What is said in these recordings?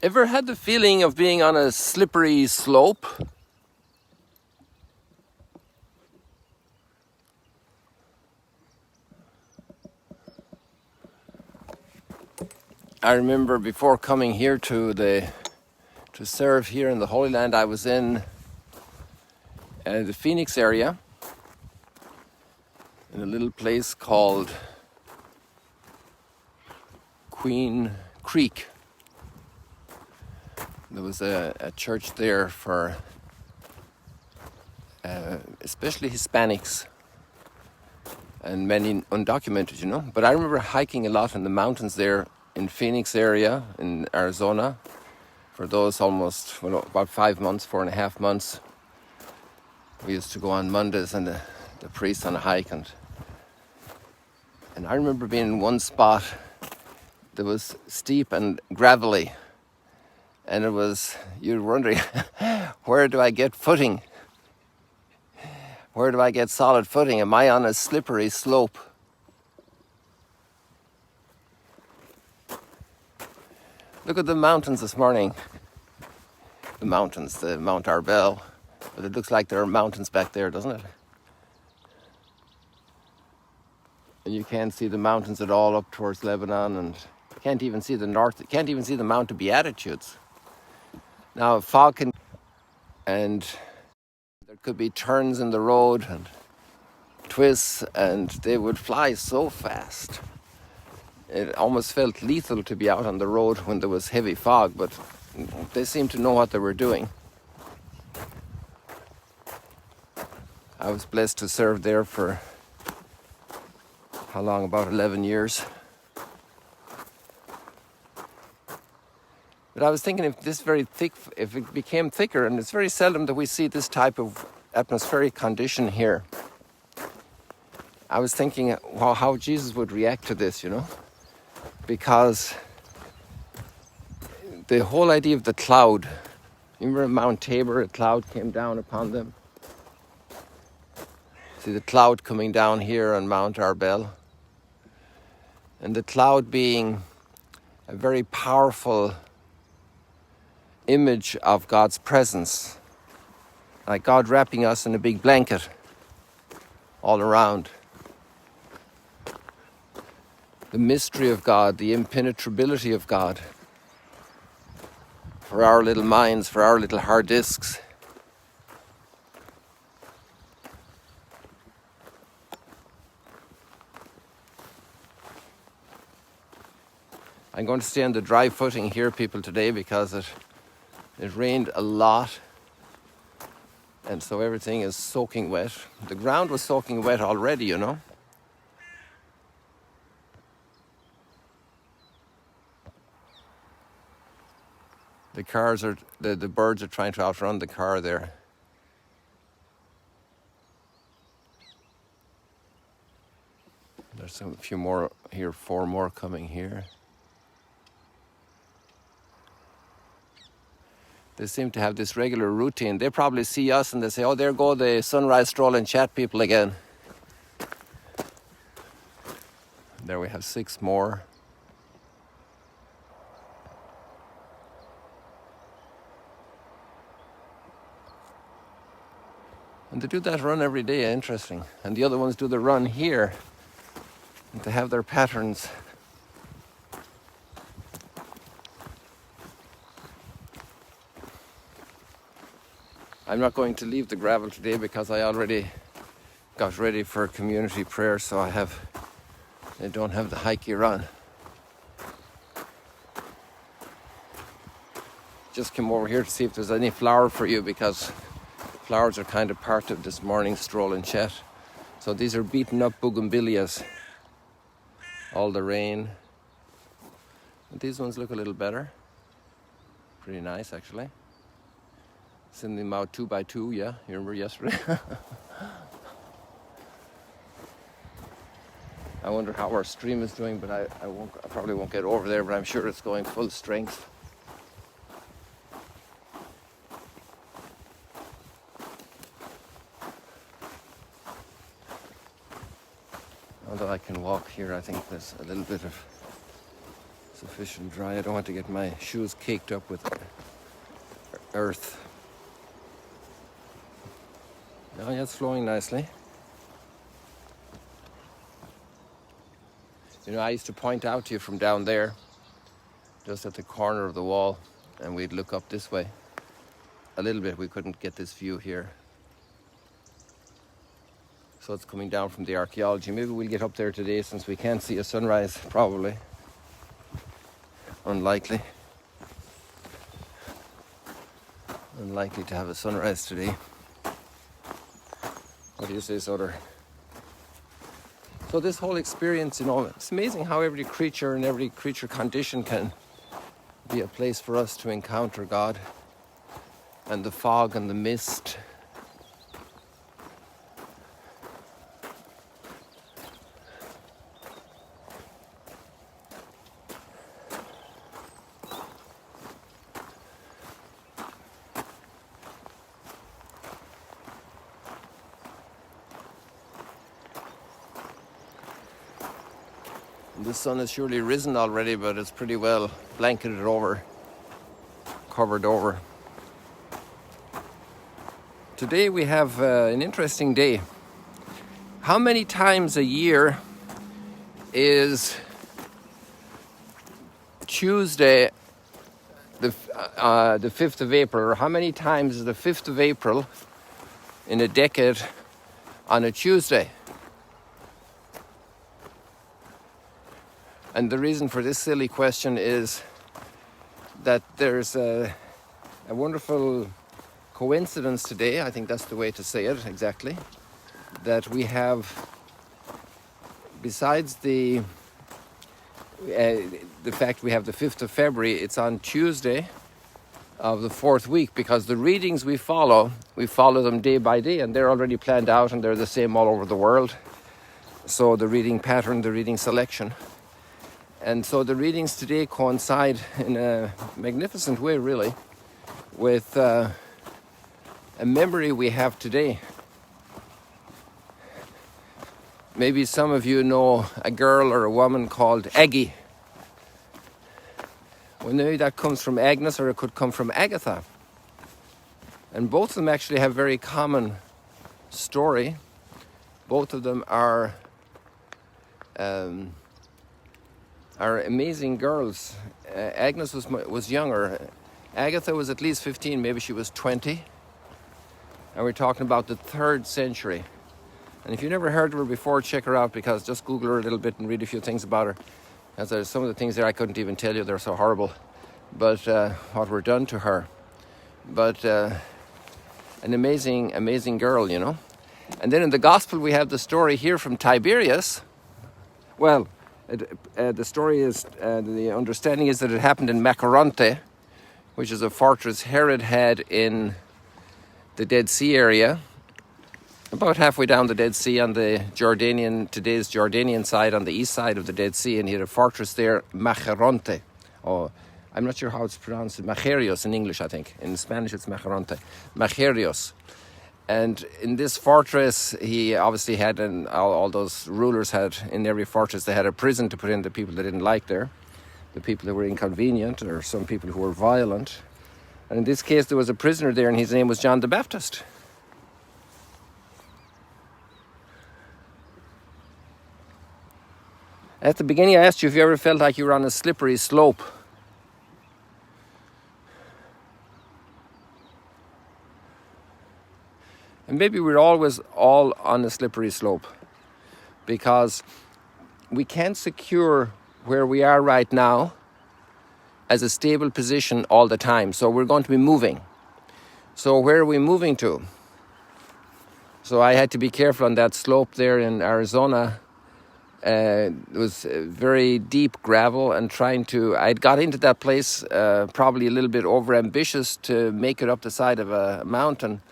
Ever had the feeling of being on a slippery slope? I remember before coming here to serve here in the Holy Land, I was in the Phoenix area, in a little place called Queen Creek. There was a church there for especially Hispanics and many undocumented, you know. But I remember hiking a lot in the mountains there in Phoenix area in Arizona for those almost, about 5 months, 4.5 months. We used to go on Mondays and the priest on a hike, and I remember being in one spot that was steep and gravelly, and you were wondering, where do I get footing? Where do I get solid footing? Am I on a slippery slope? Look at the mountains this morning. The mountains, the Mount Arbel. But it looks like there are mountains back there, doesn't it? And you can't see the mountains at all up towards Lebanon, and you can't even see the north. You can't even see the Mount of Beatitudes. Now, fog can, and there could be turns in the road and twists, and they would fly so fast. It almost felt lethal to be out on the road when there was heavy fog, but they seemed to know what they were doing. I was blessed to serve there for, how long, about 11 years. But I was thinking, if it became thicker, and it's very seldom that we see this type of atmospheric condition here. I was thinking, well, how Jesus would react to this, you know? Because the whole idea of the cloud, you remember Mount Tabor, a cloud came down upon them. See the cloud coming down here on Mount Arbel. And the cloud being a very powerful image of God's presence. Like God wrapping us in a big blanket all around. The mystery of God, the impenetrability of God. For our little minds, for our little hard disks. I'm going to stay on the dry footing here, people, today, because it rained a lot, and so everything is soaking wet. The ground was soaking wet already, you know. The birds are trying to outrun the car there. There's a few more here, 4 more coming here. They seem to have this regular routine. They probably see us and they say, oh, there go the sunrise stroll and chat people again. There we have 6 more. And they do that run every day, interesting. And the other ones do the run here. And they have their patterns. I'm not going to leave the gravel today because I already got ready for community prayer, so I don't have the hikey run. Just came over here to see if there's any flower for you, because flowers are kind of part of this morning stroll and chat. So these are beaten up bougainvilleas. All the rain. And these ones look a little better. Pretty nice, actually. Send them out 2 by 2, yeah? You remember yesterday? I wonder how our stream is doing, but I probably won't get over there, but I'm sure it's going full strength. Although I can walk here, I think there's a little bit of sufficient dry. I don't want to get my shoes caked up with earth. Oh yeah, it's flowing nicely. You know, I used to point out to you from down there, just at the corner of the wall, and we'd look up this way. A little bit, we couldn't get this view here. So it's coming down from the archaeology. Maybe we'll get up there today since we can't see a sunrise, probably. Unlikely. Unlikely to have a sunrise today. What do you say, Soder? So this whole experience, you know, it's amazing how every creature and every creature condition can be a place for us to encounter God. And the fog and the mist. The sun has surely risen already, but it's pretty well blanketed over, covered over. Today we have an interesting day. How many times a year is Tuesday, the 5th of April, or how many times is the 5th of April in a decade on a Tuesday? And the reason for this silly question is that there's a wonderful coincidence today, I think that's the way to say it exactly, that we have, besides the fact we have the 5th of February, it's on Tuesday of the 4th week, because the readings we follow them day by day, and they're already planned out and they're the same all over the world. So the reading pattern, the reading selection. And so the readings today coincide in a magnificent way, really, with a memory we have today. Maybe some of you know a girl or a woman called Aggie. Well, maybe that comes from Agnes, or it could come from Agatha. And both of them actually have very common story. Both of them are amazing girls. Agnes was younger. Agatha was at least 15, maybe she was 20. And we're talking about the 3rd century. And if you never heard of her before, check her out, because just Google her a little bit and read a few things about her. Because there's some of the things there I couldn't even tell you, they're so horrible. But what were done to her. But an amazing girl, you know. And then in the Gospel we have the story here from Tiberias. Well, the story is, the understanding is that it happened in Macaronte, which is a fortress Herod had in the Dead Sea area, about halfway down the Dead Sea on the today's Jordanian side, on the east side of the Dead Sea, and he had a fortress there, Macaronte. Oh, I'm not sure how it's pronounced, Macarios in English, I think. In Spanish it's Macaronte. Macarios. And in this fortress, he obviously had, and all those rulers had, in every fortress, they had a prison to put in the people they didn't like there, the people that were inconvenient, or some people who were violent. And in this case, there was a prisoner there, and his name was John the Baptist. At the beginning, I asked you if you ever felt like you were on a slippery slope. And maybe we're always all on a slippery slope, because we can't secure where we are right now as a stable position all the time. So we're going to be moving. So where are we moving to? So I had to be careful on that slope there in Arizona. It was very deep gravel, and I'd got into that place probably a little bit overambitious to make it up the side of a mountain.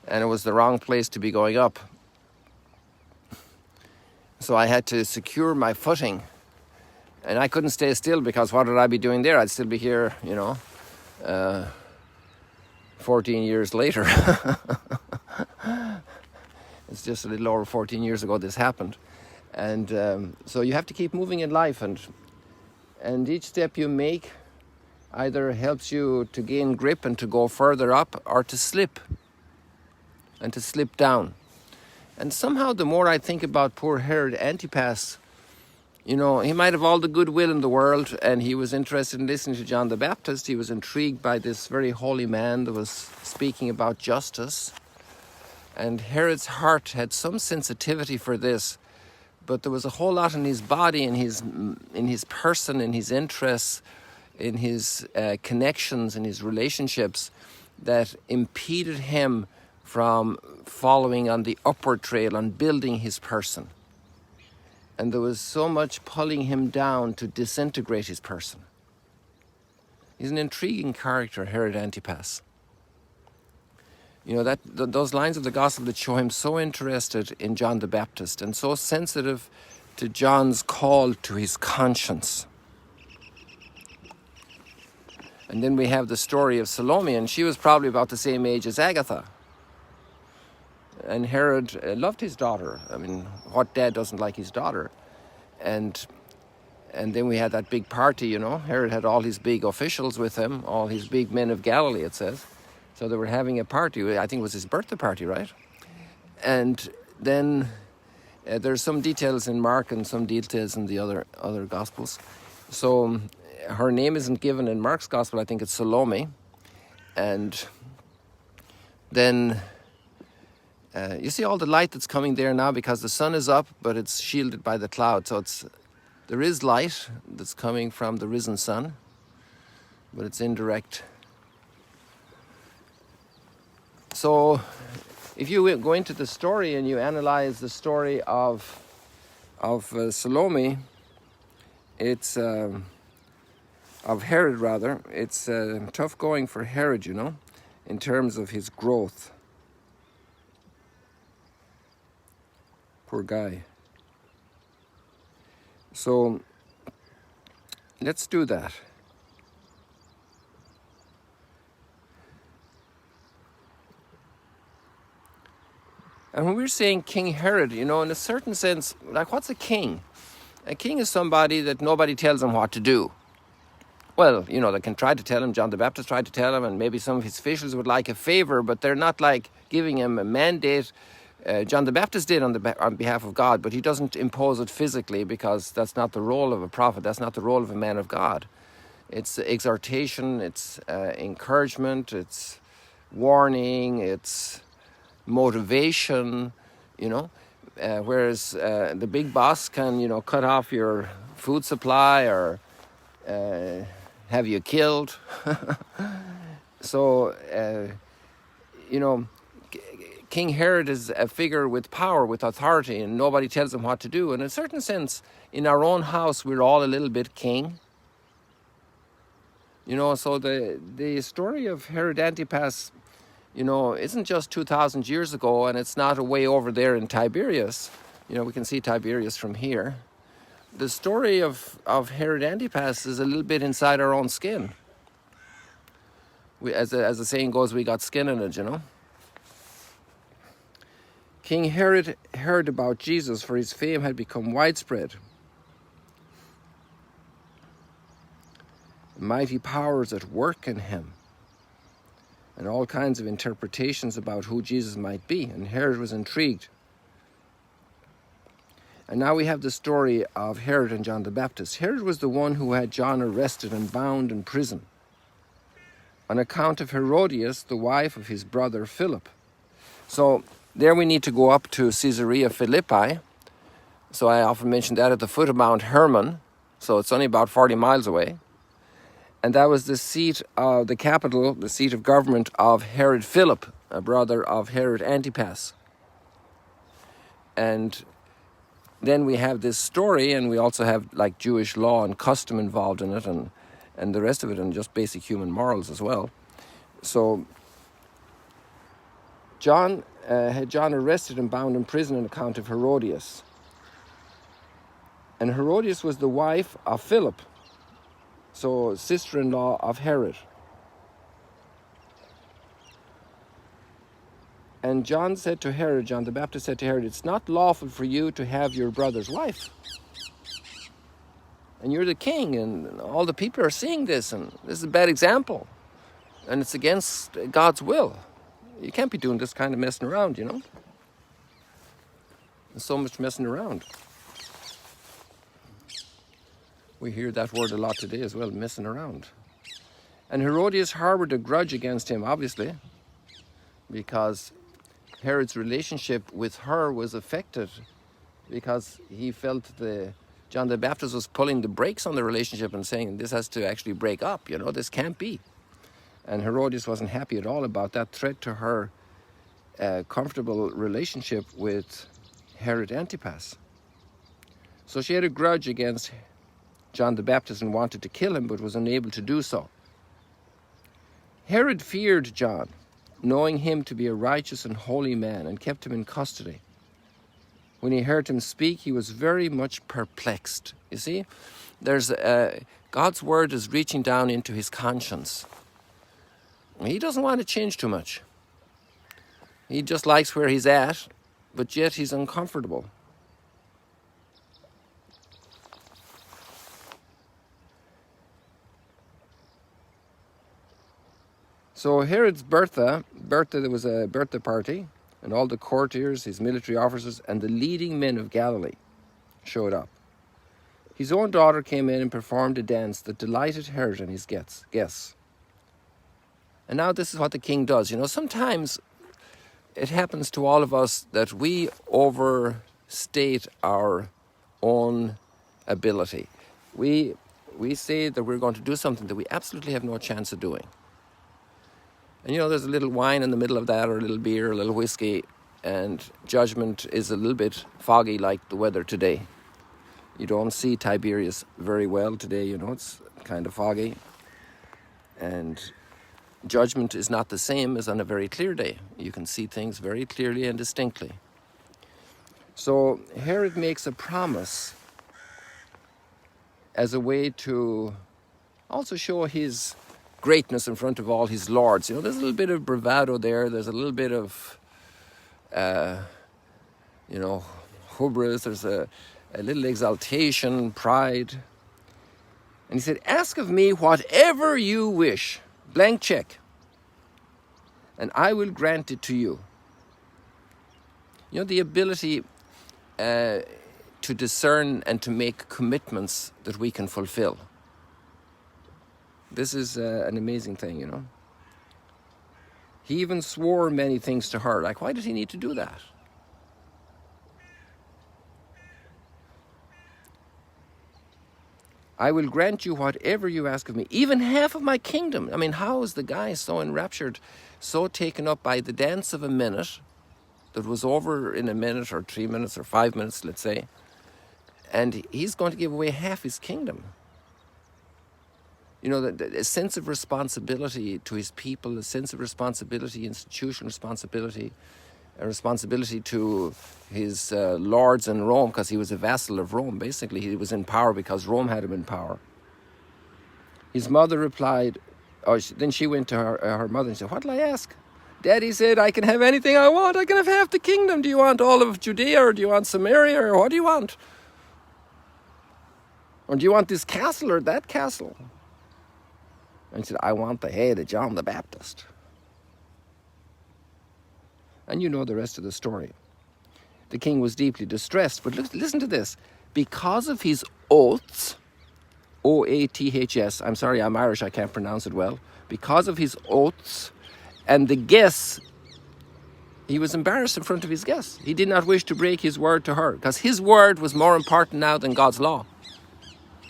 And it was the wrong place to be going up. So I had to secure my footing. And I couldn't stay still, because what would I be doing there? I'd still be here, 14 years later. It's just a little over 14 years ago this happened. And so you have to keep moving in life. And And each step you make either helps you to gain grip and to go further up, or to slip and to slip down. And somehow the more I think about poor Herod Antipas, he might have all the goodwill in the world, and he was interested in listening to John the Baptist. He was intrigued by this very holy man that was speaking about justice. And Herod's heart had some sensitivity for this, but there was a whole lot in his body, in his person, in his interests, in his connections, in his relationships, that impeded him from following on the upward trail, on building his person. And there was so much pulling him down to disintegrate his person. He's an intriguing character, Herod Antipas. Those lines of the gospel that show him so interested in John the Baptist and so sensitive to John's call to his conscience. And then we have the story of Salome, and she was probably about the same age as Agatha. And Herod loved his daughter. I mean, what dad doesn't like his daughter? And then we had that big party, Herod had all his big officials with him, all his big men of Galilee, it says. So they were having a party. I think it was his birthday party, right? And then there's some details in Mark and some details in the other Gospels. So her name isn't given in Mark's Gospel. I think it's Salome. And then you see all the light that's coming there now, because the sun is up, but it's shielded by the cloud. So there is light that's coming from the risen sun, but it's indirect. So if you go into the story and you analyze the story of Salome, it's of Herod rather, it's tough going for Herod, in terms of his growth. Poor guy. So let's do that. And when we're saying King Herod, in a certain sense, like, what's a king? A king is somebody that nobody tells him what to do. Well, they can try to tell him, John the Baptist tried to tell him, and maybe some of his officials would like a favor, but they're not like giving him a mandate. John the Baptist did on behalf of God, but he doesn't impose it physically, because that's not the role of a prophet. That's not the role of a man of God. It's exhortation, it's encouragement, it's warning, it's motivation, whereas the big boss can, cut off your food supply or have you killed. So, King Herod is a figure with power, with authority, and nobody tells him what to do. And in a certain sense, in our own house, we're all a little bit king. So the story of Herod Antipas, isn't just 2,000 years ago, and it's not way over there in Tiberias. We can see Tiberias from here. The story of Herod Antipas is a little bit inside our own skin. As the saying goes, we got skin in it, King Herod heard about Jesus, for his fame had become widespread. Mighty powers at work in him, and all kinds of interpretations about who Jesus might be, and Herod was intrigued. And now we have the story of Herod and John the Baptist. Herod was the one who had John arrested and bound in prison on account of Herodias, the wife of his brother Philip. So there we need to go up to Caesarea Philippi. So I often mention that, at the foot of Mount Hermon. So it's only about 40 miles away. And that was the seat of the capital, the seat of government of Herod Philip, a brother of Herod Antipas. And then we have this story, and we also have like Jewish law and custom involved in it, and the rest of it, and just basic human morals as well. So John had John arrested and bound in prison on account of Herodias. And Herodias was the wife of Philip, so sister-in-law of Herod. And John said to Herod, John the Baptist said to Herod, "It's not lawful for you to have your brother's wife." And you're the king, and all the people are seeing this, and this is a bad example. And it's against God's will. You can't be doing this kind of messing around, you know. There's so much messing around. We hear that word a lot today as well, messing around. And Herodias harbored a grudge against him, obviously, because Herod's relationship with her was affected because he felt John the Baptist was pulling the brakes on the relationship and saying this has to actually break up, you know, this can't be. And Herodias wasn't happy at all about that threat to her comfortable relationship with Herod Antipas. So she had a grudge against John the Baptist and wanted to kill him, but was unable to do so. Herod feared John, knowing him to be a righteous and holy man, and kept him in custody. When he heard him speak, he was very much perplexed. You see, God's word is reaching down into his conscience. He doesn't want to change too much. He just likes where he's at, but yet he's uncomfortable. So Herod's Bertha, there was a birthday party, and all the courtiers, his military officers, and the leading men of Galilee showed up. His own daughter came in and performed a dance that delighted Herod and his guests. And now this is what the king does. You know, sometimes it happens to all of us that we overstate our own ability. We say that we're going to do something that we absolutely have no chance of doing. And you know, there's a little wine in the middle of that, or a little beer, a little whiskey, and judgment is a little bit foggy like the weather today. You don't see Tiberias very well today, you know, it's kind of foggy. And judgment is not the same as on a very clear day. You can see things very clearly and distinctly. So Herod makes a promise as a way to also show his greatness in front of all his lords. You know, there's a little bit of bravado there. There's a little bit of, hubris. There's a little exaltation, pride. And he said, ask of me whatever you wish, blank check, and I will grant it to you. You know, the ability to discern and to make commitments that we can fulfill. This is an amazing thing, you know. He even swore many things to her. Like, why did he need to do that? I will grant you whatever you ask of me, even half of my kingdom. I mean, how is the guy so enraptured, so taken up by the dance of a minute that was over in a minute or 3 minutes or 5 minutes, let's say, and he's going to give away half his kingdom? You know, a sense of responsibility to his people, a sense of responsibility, institutional responsibility, a responsibility to his lords in Rome, because he was a vassal of Rome. Basically, he was in power because Rome had him in power. His mother replied, then she went to her mother and said, what will I ask? Daddy said, I can have anything I want. I can have half the kingdom. Do you want all of Judea, or do you want Samaria, or what do you want? Or do you want this castle or that castle? And he said, I want the head of John the Baptist. And you know the rest of the story. The king was deeply distressed. But listen to this. Because of his oaths, O-A-T-H-S, I'm sorry, I'm Irish, I can't pronounce it well. Because of his oaths and the guests, he was embarrassed in front of his guests. He did not wish to break his word to her, because his word was more important now than God's law.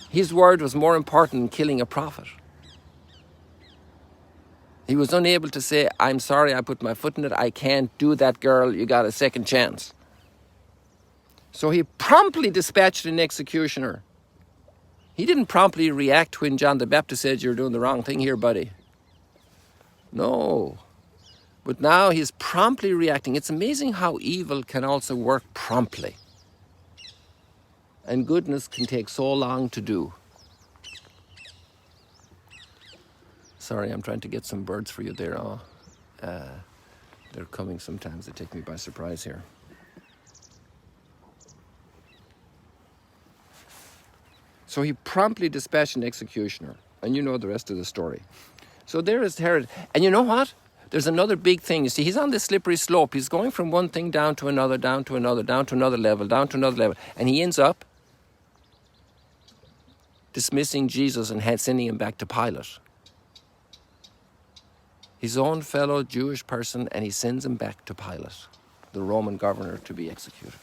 His word was more important than killing a prophet. He was unable to say, I'm sorry, I put my foot in it. I can't do that, girl. You got a second chance. So he promptly dispatched an executioner. He didn't promptly react when John the Baptist said, you're doing the wrong thing here, buddy. No. But now he's promptly reacting. It's amazing how evil can also work promptly. And goodness can take so long to do. Sorry, I'm trying to get some birds for you there. They're coming sometimes. They take me by surprise here. So he promptly dispatched an executioner. And you know the rest of the story. So there is Herod. And you know what? There's another big thing. You see, he's on this slippery slope. He's going from one thing down to another, down to another, down to another level, down to another level. And he ends up dismissing Jesus and sending him back to Pilate. His own fellow Jewish person, and he sends him back to Pilate, the Roman governor, to be executed.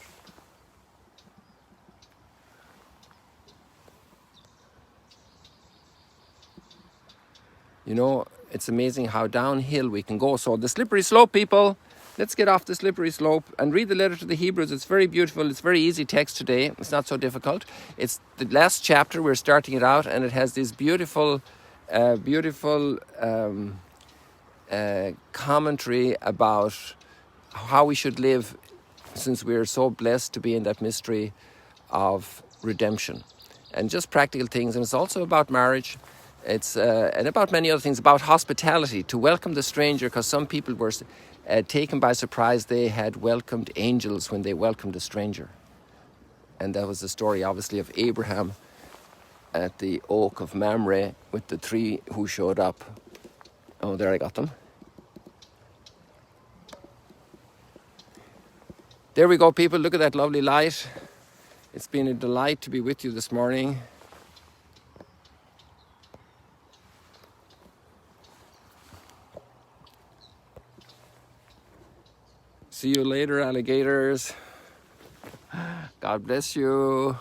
You know, it's amazing how downhill we can go. So the slippery slope, people, let's get off the slippery slope and read the letter to the Hebrews. It's very beautiful. It's very easy text today. It's not so difficult. It's the last chapter. We're starting it out, and it has this beautiful commentary about how we should live, since we are so blessed to be in that mystery of redemption, and just practical things. And it's also about marriage. It's and about many other things, about hospitality, to welcome the stranger, because some people were taken by surprise. They had welcomed angels when they welcomed a stranger. And that was the story, obviously, of Abraham at the oak of Mamre with the three who showed up. Oh, there I got them. There we go, people. Look at that lovely light. It's been a delight to be with you this morning. See you later, alligators. God bless you.